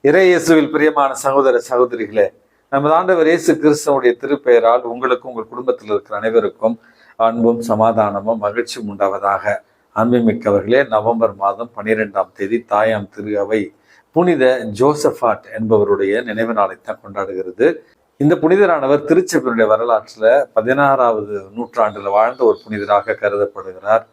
இறை இயேசுவில் பிரியமான சகோதர சகோதரிகளே, நமது ஆண்டவர் இயேசு கிறிஸ்துவனுடைய திருப்பெயரால் உங்களுக்கும் உங்கள் குடும்பத்தில் இருக்கிற அனைவருக்கும் அன்பும் சமாதானமும் மகிழ்ச்சியும் உண்டாவதாக. அன்புமிக்கவர்களே, நவம்பர் மாதம் 12ஆம் தேதி தாயாம் திரு அவை புனித ஜோசபாட் என்பவருடைய நினைவு நாளைத்தான் கொண்டாடுகிறது. இந்த புனிதரானவர் திருச்சபையினுடைய வரலாற்றில் 16வது நூற்றாண்டில் வாழ்ந்த ஒரு புனிதராக கருதப்படுகிறார்.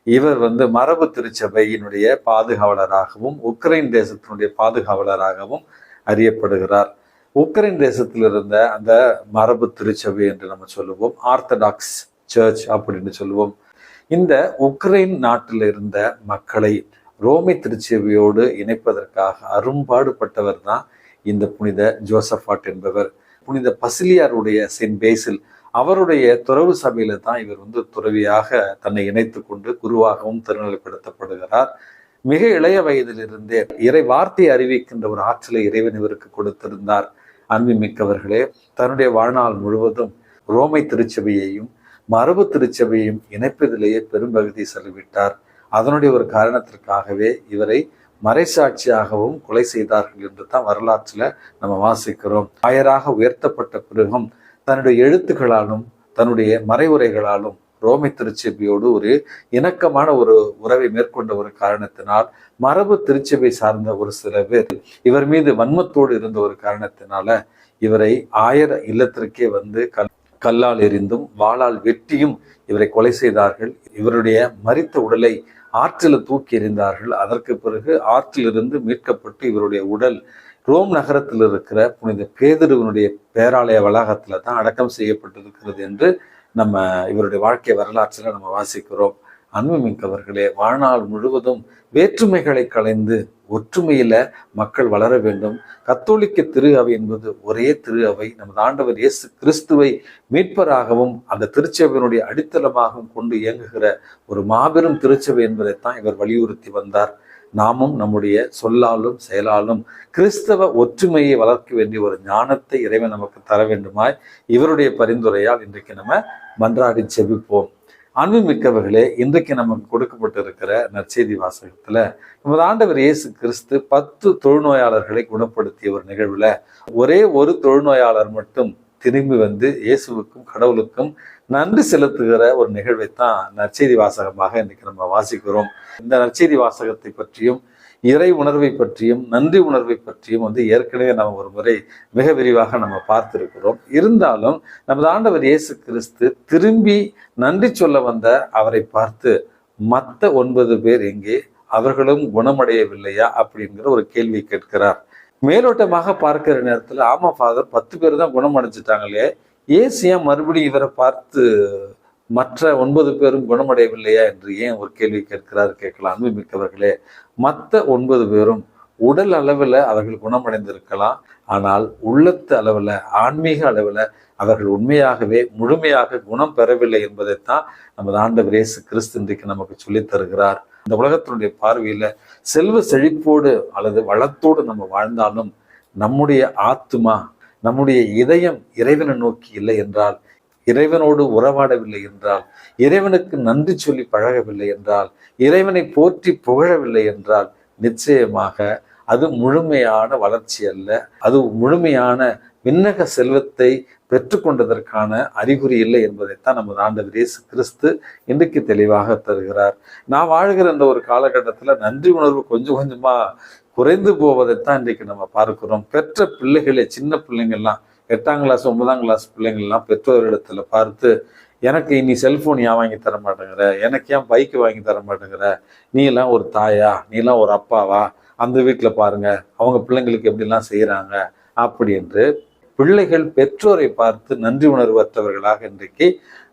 இவர் மரபு திருச்சபையினுடைய பாதுகாவலராகவும் உக்ரைன் தேசத்தினுடைய பாதுகாவலராகவும் அறியப்படுகிறார். உக்ரைன் தேசத்தில் இருந்த அந்த மரபு திருச்சபை என்று நம்ம சொல்லுவோம், ஆர்த்தடாக்ஸ் சர்ச் அப்படின்னு சொல்லுவோம். இந்த உக்ரைன் நாட்டில் இருந்த மக்களை ரோமை திருச்சபையோடு இணைப்பதற்காக அரும்பாடுபட்டவர் தான் இந்த புனித ஜோசபாட் என்பவர். புனித பசிலியாருடைய செயின்ட் பேசில் அவருடைய துறவு சபையில தான் இவர் துறவியாக தன்னை இணைத்து கொண்டு குருவாகவும் திருநிலைப்படுத்தப்படுகிறார். மிக இளைய வயதிலிருந்தே இறை வார்த்தையை அறிவிக்கின்ற ஒரு ஆற்றலை இறைவன் இவருக்கு கொடுத்திருந்தார். அன்புமிக்கவர்களே, தன்னுடைய வாழ்நாள் முழுவதும் ரோமை திருச்சபையையும் மரபு திருச்சபையையும் இணைப்பதிலேயே பெரும்பகுதி செலவிட்டார். அதனுடைய ஒரு காரணத்திற்காகவே இவரை மறைசாட்சியாகவும் கொலை செய்தார்கள் என்று தான் வரலாற்றில் நம்ம வாசிக்கிறோம். ஆயராக உயர்த்தப்பட்ட பிறகும் தன்னுடைய எழுத்துக்களாலும் தன்னுடைய மறைவுரைகளாலும் ரோமை திருச்சபையோடு ஒரு இணக்கமான ஒரு உறவை மேற்கொண்ட ஒரு காரணத்தினால் மரபு திருச்சபை சார்ந்த ஒரு சில பேர் இவர் மீது வன்மத்தோடு இருந்த ஒரு காரணத்தினால இவரை ஆயர் இல்லத்திற்கே கல்லால் எறிந்தும் வாளால் வெட்டியும் இவரை கொலை செய்தார்கள். இவருடைய மரித்த உடலை ஆற்றில் தூக்கி எறிந்தார்கள். அதற்கு பிறகு ஆற்றிலிருந்து மீட்கப்பட்டு இவருடைய உடல் ரோம் நகரத்தில் இருக்கிற புனித பேதுருவனுடைய பேராலய வளாகத்துல தான் அடக்கம் செய்யப்பட்டிருக்கிறது என்று நம்ம இவருடைய வாழ்க்கை வரலாற்றில் நம்ம வாசிக்கிறோம். அன்புமிக்கவர்களே, வாழ்நாள் முழுவதும் வேற்றுமைகளை களைந்து ஒற்றுமையில மக்கள் வளர வேண்டும். கத்தோலிக்க திரு அவை என்பது ஒரே திரு அவை, நமது ஆண்டவர் இயேசு கிறிஸ்துவை மீட்பராகவும் அந்த திருச்சபையினுடைய அடித்தளமாகவும் கொண்டு இயங்குகிற ஒரு மாபெரும் திருச்சபை என்பதைத்தான் இவர் வலியுறுத்தி வந்தார். நாமும் நம்முடைய சொல்லாலும் செயலாலும் கிறிஸ்தவ ஒற்றுமையை வளர்க்க வேண்டிய ஒரு ஞானத்தை இறைவன் நமக்கு தர வேண்டுமாய் இவருடைய பரிந்துரையால் இன்றைக்கு நம்ம மன்றாடி செபிப்போம். அன்புமிக்கவர்களே, இன்றைக்கு நமக்கு கொடுக்கப்பட்டிருக்கிற நற்செய்தி வாசகத்துல நமது ஆண்டவர் இயேசு கிறிஸ்து 10 தொழுநோயாளர்களை குணப்படுத்திய ஒரு நிகழ்வுல ஒரே ஒரு தொழுநோயாளர் மட்டும் திரும்பி இயேசுவுக்கும் கடவுளுக்கும் நன்றி செலுத்துகிற ஒரு நிகழ்வைத்தான் நற்செய்தி வாசகமாக இன்றைக்கு நம்ம வாசிக்கிறோம். இந்த நற்செய்தி வாசகத்தை பற்றியும் இறை உணர்வை பற்றியும் நன்றி உணர்வை பற்றியும் ஏற்கனவே நம்ம ஒரு முறை மிக விரிவாக நம்ம பார்த்திருக்கிறோம். இருந்தாலும் நமது ஆண்டவர் இயேசு கிறிஸ்து திரும்பி நன்றி சொல்ல வந்த அவரை பார்த்து மற்ற 9 பேர் எங்கே, அவர்களும் குணமடையவில்லையா அப்படிங்கிற ஒரு கேள்வி கேட்கிறார். மேலோட்டமாக பார்க்கிற நேரத்துல ஆமா ஃபாதர் 10 பேர் தான் குணமடைஞ்சிட்டாங்களே, ஏசு ஏன் மறுபடியும் இவரை பார்த்து மற்ற 9 பேரும் குணமடையவில்லையா என்று ஏன் ஒரு கேள்வி கேட்கலாம். அன்புமிக்கவர்களே, மற்ற 9 பேரும் உடல் அளவில் அவர்கள் குணமடைந்திருக்கலாம், ஆனால் உள்ளத்து அளவில் ஆன்மீக அளவில் அவர்கள் உண்மையாகவே முழுமையாக குணம் பெறவில்லை என்பதைத்தான் நமது ஆண்டவர் இயேசு கிறிஸ்து இன்றைக்கு நமக்கு சொல்லித் தருகிறார். இந்த உலகத்தினுடைய பார்வையில செல்வ செழிப்போடு அல்லது வளத்தோடு நம்ம வாழ்ந்தாலும் நம்முடைய ஆத்துமா, நம்முடைய இதயம் இறைவனை நோக்கி இல்லை என்றால், இறைவனோடு உறவாடவில்லை என்றால், இறைவனுக்கு நன்றி சொல்லி பழகவில்லை என்றால், இறைவனை போற்றி புகழவில்லை என்றால் நிச்சயமாக அது முழுமையான வளர்ச்சி அல்ல, அது முழுமையான விண்ணக செல்வத்தை பெற்றுக்கொண்டதற்கான அறிகுறி இல்லை என்பதைத்தான் நமது ஆண்டவர் இயேசு கிறிஸ்து இன்றைக்கு தெளிவாக தருகிறார். நான் வாழ்கிற இந்த ஒரு காலகட்டத்தில் நன்றி உணர்வு கொஞ்சம் கொஞ்சமா குறைந்து போவதைத்தான் இன்றைக்கு நம்ம பார்க்கிறோம். பெற்ற பிள்ளைகளே, சின்ன பிள்ளைங்கள்லாம் 8ஆம் கிளாஸ் 9ஆம் கிளாஸ் பிள்ளைங்கள்லாம் பெற்றோரிடத்துல பார்த்து, எனக்கு நீ செல்போன் ஏன் வாங்கி தர மாட்டேங்கிற, எனக்கு ஏன் பைக்கு வாங்கி தர மாட்டேங்கிற, நீ எல்லாம் ஒரு தாயா, நீ எல்லாம் ஒரு அப்பாவா, அந்த வீட்டில் பாருங்க அவங்க பிள்ளைங்களுக்கு எப்படிலாம் செய்யறாங்க அப்படி என்று பிள்ளைகள் பெற்றோரை பார்த்து நன்றி உணர்வற்றவர்களாக இன்றைக்கு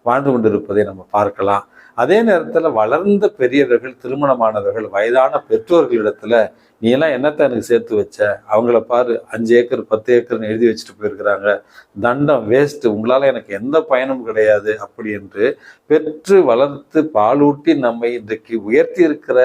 வாழ்ந்து கொண்டிருப்பதை நம்ம பார்க்கலாம். அதே நேரத்தில் வளர்ந்த பெரியவர்கள், திருமணமானவர்கள், வயதான பெற்றோர்களிடத்துல நீ எல்லாம் என்னத்தை எனக்கு சேர்த்து வச்ச, அவங்கள பாரு 5 ஏக்கர் 10 ஏக்கர்னு எழுதி வச்சுட்டு போயிருக்கிறாங்க, தண்டம் வேஸ்ட், உங்களால எனக்கு எந்த பயனும் கிடையாது அப்படி என்று பெற்று வளர்த்து பாலூட்டி நம்மை இன்றைக்கு உயர்த்தி இருக்கிற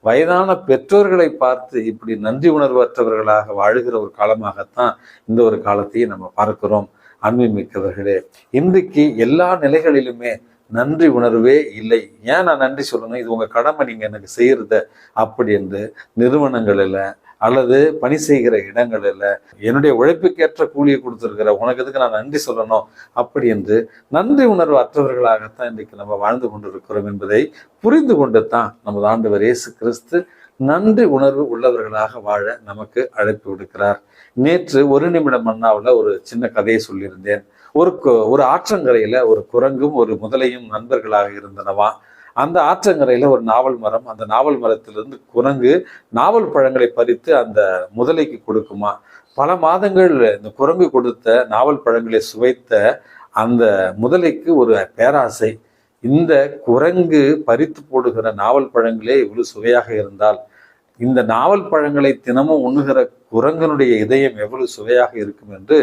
வயதான பெற்றோர்களை பார்த்து இப்படி நன்றி உணர்வற்றவர்களாக வாழுகிற ஒரு காலமாகத்தான் இந்த ஒரு காலத்தையும் நம்ம பார்க்கிறோம். அன்புமிக்கவர்களே, இன்றைக்கு எல்லா நிலைகளிலுமே நன்றி உணர்வே இல்லை. ஏன் நான் நன்றி சொல்லணும், இது உங்க கடமை, நீங்க எனக்கு செய்யறத அப்படி என்று நிறுவனங்களில் அல்லது பணி செய்கிற இடங்களில் என்னுடைய உழைப்புக்கேற்ற கூலியை கொடுத்துருக்கிற உனக்கு எதுக்கு நான் நன்றி சொல்லணும் அப்படி என்று நன்றி உணர்வு அற்றவர்களாகத்தான் இன்றைக்கு நம்ம வாழ்ந்து கொண்டிருக்கிறோம் என்பதை புரிந்து கொண்டு தான் நமது ஆண்டவர் இயேசு கிறிஸ்து நன்றி உணர்வு உள்ளவர்களாக வாழ நமக்கு அழைப்பு விடுக்கிறார். நேற்று ஒரு நிமிடம் மன்னாவில் ஒரு சின்ன கதையை சொல்லியிருந்தேன். ஒரு ஆற்றங்கரையில ஒரு குரங்கும் ஒரு முதலையும் நண்பர்களாக இருந்தனவா. அந்த ஆற்றங்கரையில ஒரு நாவல் மரம், அந்த நாவல் மரத்திலிருந்து குரங்கு நாவல் பழங்களை பறித்து அந்த முதலைக்கு கொடுக்குமா. பல மாதங்கள் இந்த குரங்கு கொடுத்த நாவல் பழங்களை சுவைத்த அந்த முதலைக்கு ஒரு பேராசை. இந்த குரங்கு பறித்து போடுகிற நாவல் பழங்களே இவ்வளவு சுவையாக இருந்தால் இந்த நாவல் பழங்களை தினமும் உண்ணுகிற குரங்கனுடைய இதயம் எவ்வளவு சுவையாக இருக்கும் என்று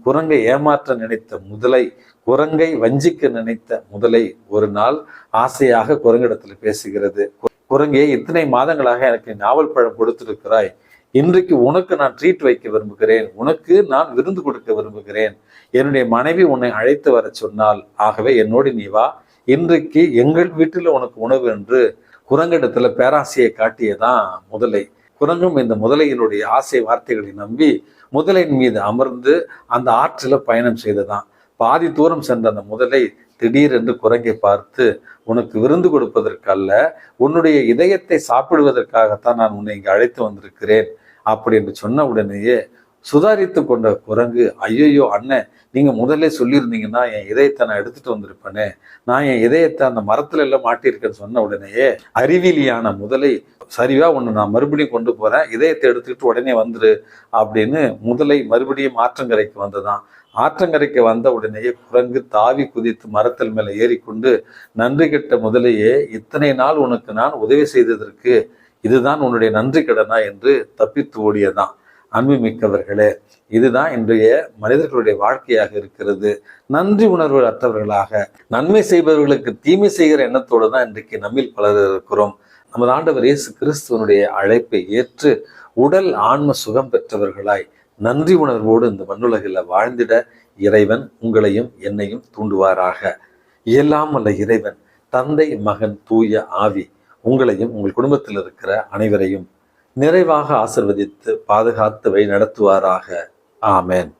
குரங்கை ஏமாற்ற நினைத்த முதலை, குரங்கை வஞ்சிக்க நினைத்த முதலை ஒரு நாள் ஆசையாக குரங்கிடத்துல பேசுகிறது. குரங்கே, இத்தனை மாதங்களாக எனக்கு நாவல் பழம் கொடுத்திருக்கிறாய், இன்றைக்கு உனக்கு நான் ட்ரீட் வைக்க விரும்புகிறேன், உனக்கு நான் விருந்து கொடுக்க விரும்புகிறேன். என்னுடைய மனைவி உன்னை அழைத்து வர சொன்னால், ஆகவே என்னோடு நீ வா, இன்றைக்கு எங்கள் வீட்டில் உனக்கு உணவு என்று குரங்கிடத்துல பேராசையை காட்டியதான் முதலை. குரங்கும் இந்த முதலையினுடைய ஆசை வார்த்தைகளை நம்பி முதலையின் மீது அமர்ந்து அந்த ஆற்றில பயணம் செய்ததான். பாதி தூரம் சென்ற அந்த முதலை திடீரென்று குரங்கை பார்த்து, உனக்கு விருந்து கொடுப்பதற்கல்ல, உன்னுடைய இதயத்தை சாப்பிடுவதற்காகத்தான் நான் உன்னை இங்கு அழைத்து வந்திருக்கிறேன் அப்படி என்று சொன்ன உடனேயே சுதாரித்து கொண்ட குரங்கு, ஐயோ அண்ணன், நீங்க முதல்ல சொல்லியிருந்தீங்கன்னா என் இதயத்தை நான் எடுத்துட்டு வந்திருப்பேனே, நான் என் இதயத்தை அந்த மரத்துல எல்லாம் மாட்டியிருக்கேன்னு சொன்ன உடனேயே அறிவிலியான முதலை, சரிவா ஒன்று நான் மறுபடியும் கொண்டு போறேன், இதயத்தை எடுத்துக்கிட்டு உடனே வந்துரு அப்படின்னு முதலை மறுபடியும் ஆற்றங்கரைக்கு வந்ததான். ஆற்றங்கரைக்கு வந்த உடனேயே குரங்கு தாவி குதித்து மரத்தில் மேல ஏறிக்கொண்டு, நன்றி கெட்ட முதலையே, இத்தனை நாள் உனக்கு நான் உதவி செய்ததற்கு இதுதான் உன்னுடைய நன்றி கடனா என்று தப்பித்து ஓடியதான். அன்பு மிக்கவர்களே, இதுதான் இன்றைய மனிதர்களுடைய வாழ்க்கையாக இருக்கிறது. நன்றி உணர்வு அற்றவர்களாக, நன்மை செய்பவர்களுக்கு தீமை செய்கிற எண்ணத்தோடு தான் இன்றைக்கு நம்மில் பலர் இருக்கிறோம். நமது ஆண்டவர் இயேசு கிறிஸ்துவனுடைய அழைப்பை ஏற்று உடல் ஆன்ம சுகம் பெற்றவர்களாய் நன்றி உணர்வோடு இந்த மண்ணுலகில் வாழ்ந்திட இறைவன் உங்களையும் என்னையும் தூண்டுவாராக. எல்லாம் அல்ல இறைவன், தந்தை, மகன், தூய ஆவி உங்களையும் உங்கள் குடும்பத்தில் இருக்கிற அனைவரையும் நிறைவாக ஆசிர்வதித்து பாதுகாத்து வழி நடத்துவாராக. ஆமென்.